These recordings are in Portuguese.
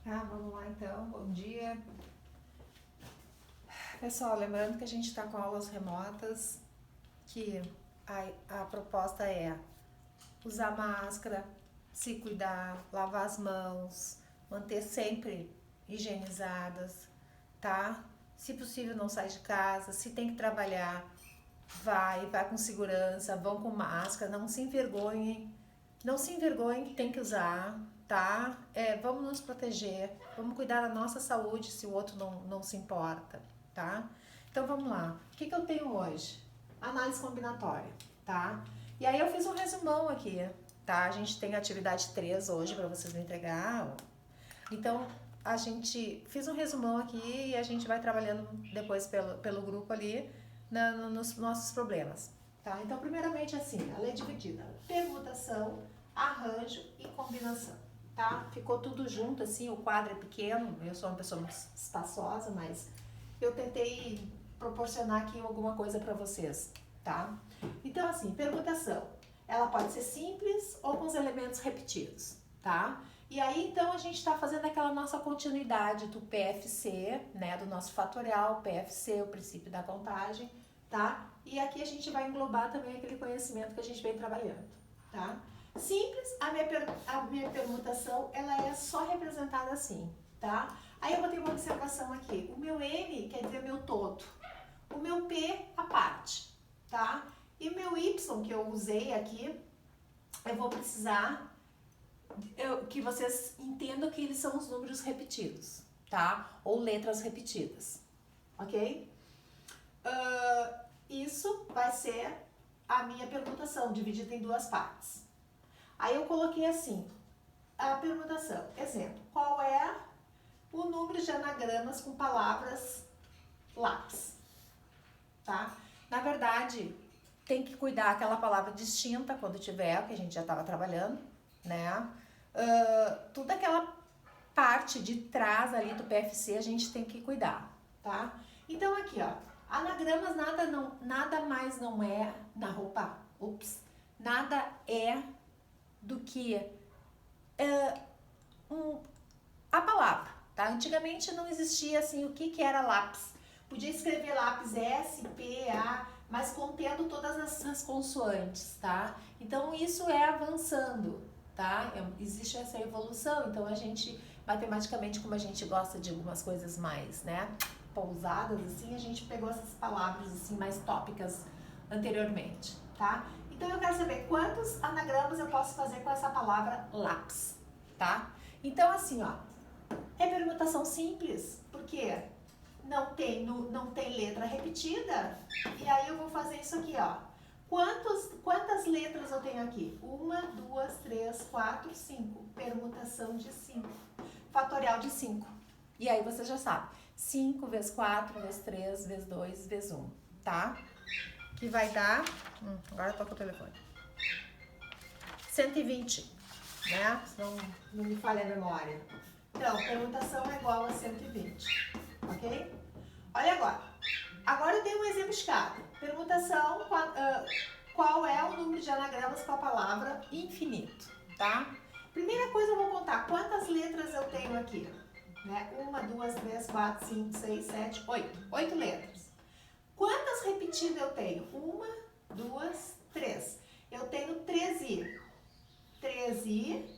Tá, vamos lá então, bom dia. Pessoal, lembrando que a gente está com aulas remotas, que a proposta é usar máscara, se cuidar, lavar as mãos, manter sempre higienizadas, tá? Se possível, não sai de casa, se tem que trabalhar, vai com segurança, vão com máscara, não se envergonhem, tem que usar, tá? Vamos nos proteger, vamos cuidar da nossa saúde se o outro não se importa, tá? Então vamos lá. O que eu tenho hoje? Análise combinatória, tá? E aí eu fiz um resumão aqui, tá? A gente tem atividade 3 hoje para vocês me entregar. Então a gente fiz um resumão aqui e a gente vai trabalhando depois pelo grupo ali nos nossos problemas, tá? Então primeiramente assim, a lei dividida, permutação, arranjo e combinação, tá? Ficou tudo junto assim, o quadro é pequeno, eu sou uma pessoa muito espaçosa, mas eu tentei proporcionar aqui alguma coisa para vocês, tá? Então assim, permutação, ela pode ser simples ou com os elementos repetidos, tá? E aí então a gente está fazendo aquela nossa continuidade do PFC, né, do nosso fatorial, PFC, o princípio da contagem, tá? E aqui a gente vai englobar também aquele conhecimento que a gente vem trabalhando, tá? Simples, a minha permutação, ela é só representada assim, tá? Aí eu botei uma observação aqui, o meu N quer dizer meu todo, o meu P a parte, tá? E o meu Y que eu usei aqui, eu vou precisar que vocês entendam que eles são os números repetidos, tá? Ou letras repetidas, ok? Isso vai ser a minha permutação, dividida em duas partes. Aí eu coloquei assim, a permutação, exemplo, qual é o número de anagramas com palavras lápis, tá? Na verdade, tem que cuidar aquela palavra distinta quando tiver, que a gente já estava trabalhando, né? Toda aquela parte de trás ali do PFC a gente tem que cuidar, tá? Então aqui, ó, anagramas nada mais não é na roupa, nada é do que a palavra, tá? Antigamente não existia assim o que era lápis. Podia escrever lápis S, P, A, mas contendo todas essas consoantes, tá? Então isso é avançando, tá? Existe essa evolução, então a gente, matematicamente, como a gente gosta de algumas coisas mais, né, pousadas, assim, a gente pegou essas palavras, assim, mais tópicas anteriormente, tá? Então eu quero saber quantos anagramas eu posso fazer com essa palavra lápis, tá? Então assim, ó, é permutação simples, porque não tem letra repetida, e aí eu vou fazer isso aqui, ó. Quantas letras eu tenho aqui? 1, 2, 3, 4, 5. Permutação de 5. Fatorial de 5. E aí você já sabe. 5 vezes 4, vezes 3, vezes 2, vezes 1. Tá? Que vai dar... agora toca o telefone. 120. Né? Senão não me falha a memória. Então, permutação é igual a 120. Ok? Olha agora. Agora eu dei um exemplo de cada. Permutação, qual é o número de anagramas com a palavra infinito, tá? Primeira coisa eu vou contar quantas letras eu tenho aqui. Né? 1, 2, 3, 4, 5, 6, 7, 8. 8 letras. Quantas repetidas eu tenho? 1, 2, 3. Eu tenho 3i. 3i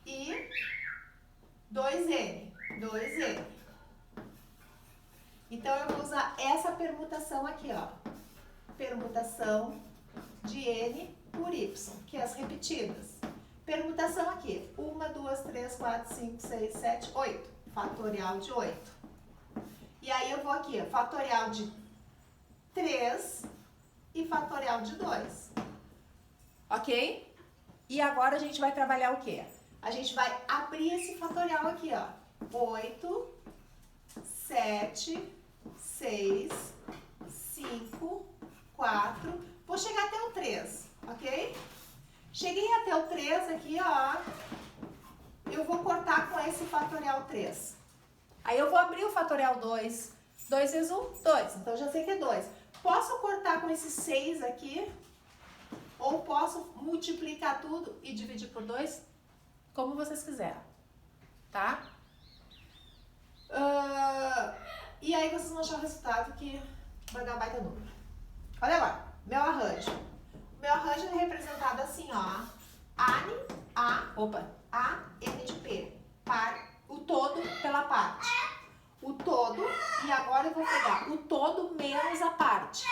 e 2n. 2n. Então eu vou usar essa permutação aqui, ó. Permutação de n por y, que é as repetidas. Permutação aqui. 1, 2, 3, 4, 5, 6, 7, 8. Fatorial de 8. E aí eu vou aqui, ó, fatorial de 3 e fatorial de 2. Ok? E agora a gente vai trabalhar o quê? A gente vai abrir esse fatorial aqui, ó. 8, 7, 6, 5, 4. Vou chegar até o 3, ok? Cheguei até o 3 aqui, ó. Eu vou cortar com esse fatorial 3. Aí eu vou abrir o fatorial 2. 2 vezes 1, 2. Então já sei que é 2. Posso cortar com esse 6 aqui? Ou posso multiplicar tudo e dividir por 2? Como vocês quiserem. tá? E aí vocês vão achar o resultado que vai dar um baita número. Olha agora, meu arranjo. Meu arranjo é representado assim, ó. A, N de P. O todo pela parte. O todo, e agora eu vou pegar o todo menos a parte.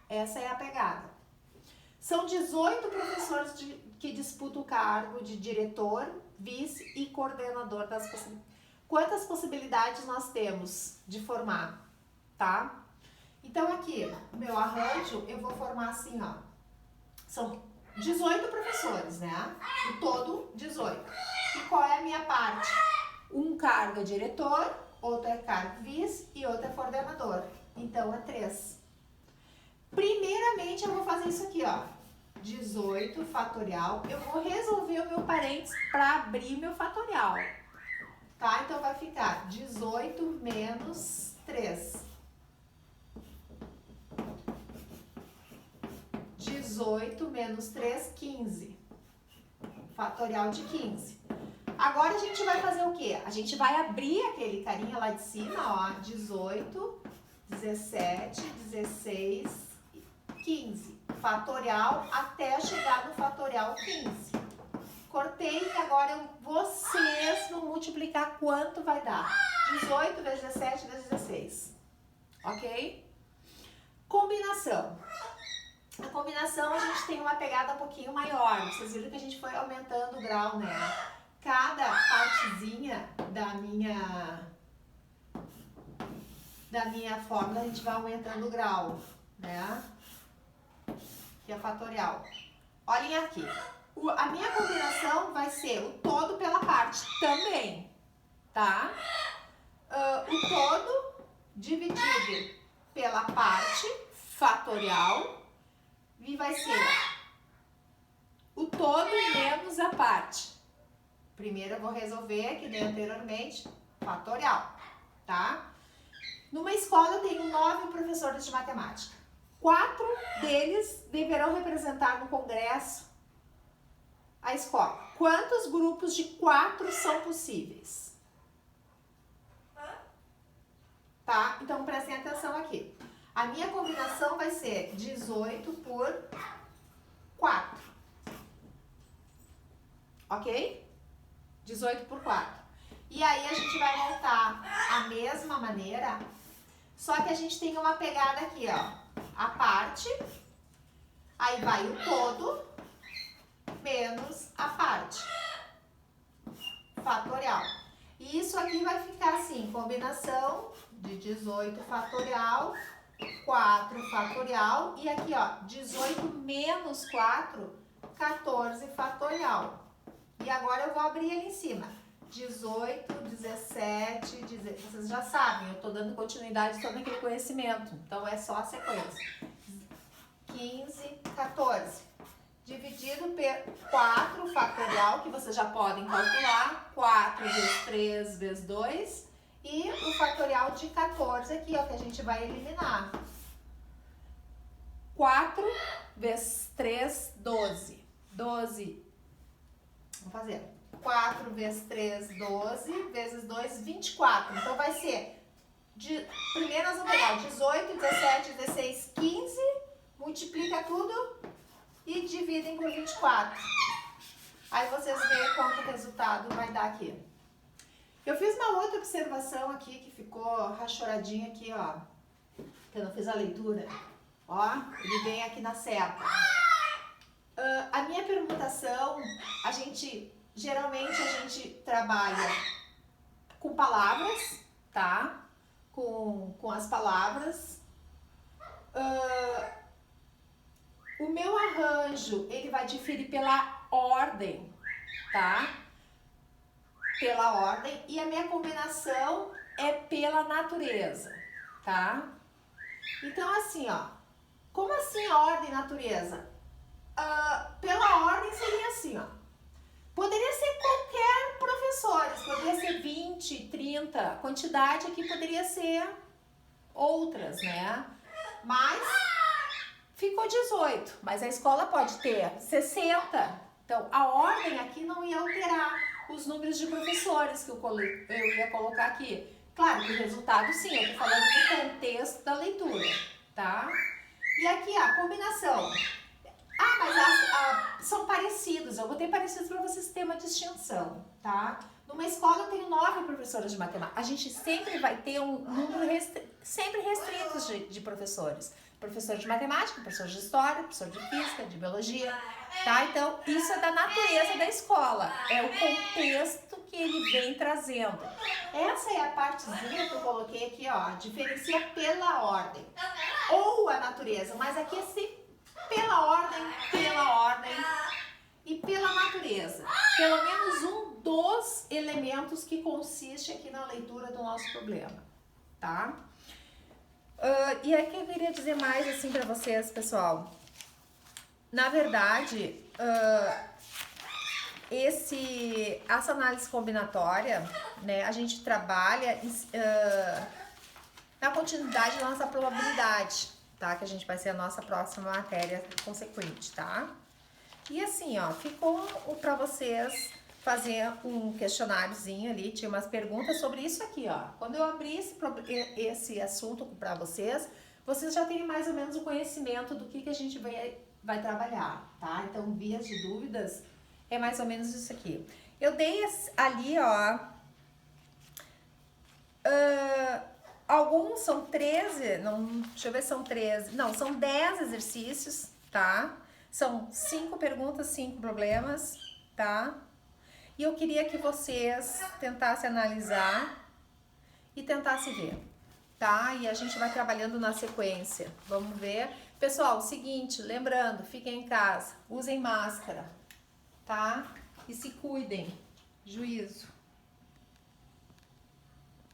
Essa é a pegada. São 18 professores que disputam o cargo de diretor, vice e coordenador das possibilidades. Quantas possibilidades nós temos de formar, tá? Então aqui, o meu arranjo, eu vou formar assim, ó. São 18 professores, né? O todo, 18. E qual é a minha parte? Um cargo é diretor, outro é cargo vice e outro é coordenador. Então, é 3. Primeiramente, eu vou fazer isso aqui, ó. 18 fatorial. Eu vou resolver o meu parênteses para abrir meu fatorial. Tá? Então, vai ficar 18 menos 3. 18 menos 3, 15. Fatorial de 15. Agora a gente vai fazer o quê? A gente vai abrir aquele carinha lá de cima, ó. 18, 17, 16, 15. Fatorial até chegar no fatorial 15. Cortei e agora vocês vão multiplicar quanto vai dar. 18 vezes 17 vezes 16. Ok? Combinação. A combinação a gente tem uma pegada um pouquinho maior. Vocês viram que a gente foi aumentando o grau, né? Cada partezinha da minha fórmula a gente vai aumentando o grau, né? Que é fatorial. Olhem aqui. A minha combinação vai ser o todo pela parte também, tá? O todo dividido pela parte fatorial e vai ser o todo menos a parte. Primeiro eu vou resolver, que nem anteriormente, fatorial, tá? Numa escola eu tenho 9 professores de matemática. 4 deles deverão representar no congresso a escola. Quantos grupos de 4 são possíveis? Tá? Então prestem atenção aqui. A minha combinação vai ser 18 por 4. Ok? 18 por 4. E aí a gente vai montar a mesma maneira, só que a gente tem uma pegada aqui, ó. A parte, aí vai o todo, menos a parte. Fatorial. E isso aqui vai ficar assim, combinação de 18 fatorial, 4 fatorial, e aqui, ó, 18 menos 4, 14 fatorial. E agora eu vou abrir ali em cima. 18, 17, 16. Vocês já sabem, eu tô dando continuidade todo aquele conhecimento. Então, é só a sequência. 15, 14. Dividido por 4 fatorial, que vocês já podem calcular. 4 vezes 3 vezes 2. E o fatorial de 14 aqui, ó, que a gente vai eliminar. 4 vezes 3, 12. 12. Vamos fazer. 4 vezes 3, 12, vezes 2, 24. Então, vai ser, primeiro nós vamos pegar 18, 17, 16, 15, multiplica tudo e dividem por 24. Aí vocês veem quanto resultado vai dar aqui. Eu fiz uma outra observação aqui, que ficou rachoradinha aqui, ó, que eu não fiz a leitura. Ó, ele vem aqui na seta. A minha permutação, geralmente a gente trabalha com palavras, tá? Com as palavras. O meu arranjo, ele vai diferir pela ordem, tá? Pela ordem. E a minha combinação é pela natureza, tá? Então, assim, ó. Como assim a ordem e natureza? Pela ordem seria assim, ó. Poderia ser qualquer professores, poderia ser 20, 30, a quantidade aqui poderia ser outras, né? Mas ficou 18, mas a escola pode ter 60. Então, a ordem aqui não ia alterar. os números de professores que eu ia colocar aqui. Claro que o resultado, sim, eu tô falando do contexto da leitura, tá? E aqui, a combinação. Ah, mas são parecidos. Eu botei parecidos para vocês terem uma distinção, tá? Numa escola eu tenho 9 professoras de matemática. A gente sempre vai ter um número sempre restrito de professores. Professor de matemática, professor de história, professor de física, de biologia, tá? Então, isso é da natureza da escola. É o contexto que ele vem trazendo. Essa é a partezinha que eu coloquei aqui, ó. Diferencia pela ordem. Ou a natureza, mas aqui é sempre pela ordem e pela natureza. Pelo menos um dos elementos que consiste aqui na leitura do nosso problema, tá? E aqui eu queria dizer mais assim para vocês, pessoal. Na verdade, essa análise combinatória, né, a gente trabalha na continuidade da nossa probabilidade, tá? Que a gente vai ser a nossa próxima matéria consequente, tá? E assim, ó, ficou para vocês fazer um questionáriozinho ali, tinha umas perguntas sobre isso aqui, ó. Quando eu abrir esse assunto para vocês, vocês já têm mais ou menos o conhecimento do que a gente vai trabalhar, tá? Então, vias de dúvidas é mais ou menos isso aqui. Eu dei ali, ó, alguns são 13, não, deixa eu ver se são 13, não, são 10 exercícios, tá? São 5 perguntas, 5 problemas, tá? E eu queria que vocês tentassem analisar e tentassem ver, tá? E a gente vai trabalhando na sequência, vamos ver. Pessoal, seguinte, lembrando, fiquem em casa, usem máscara, tá? E se cuidem. Juízo.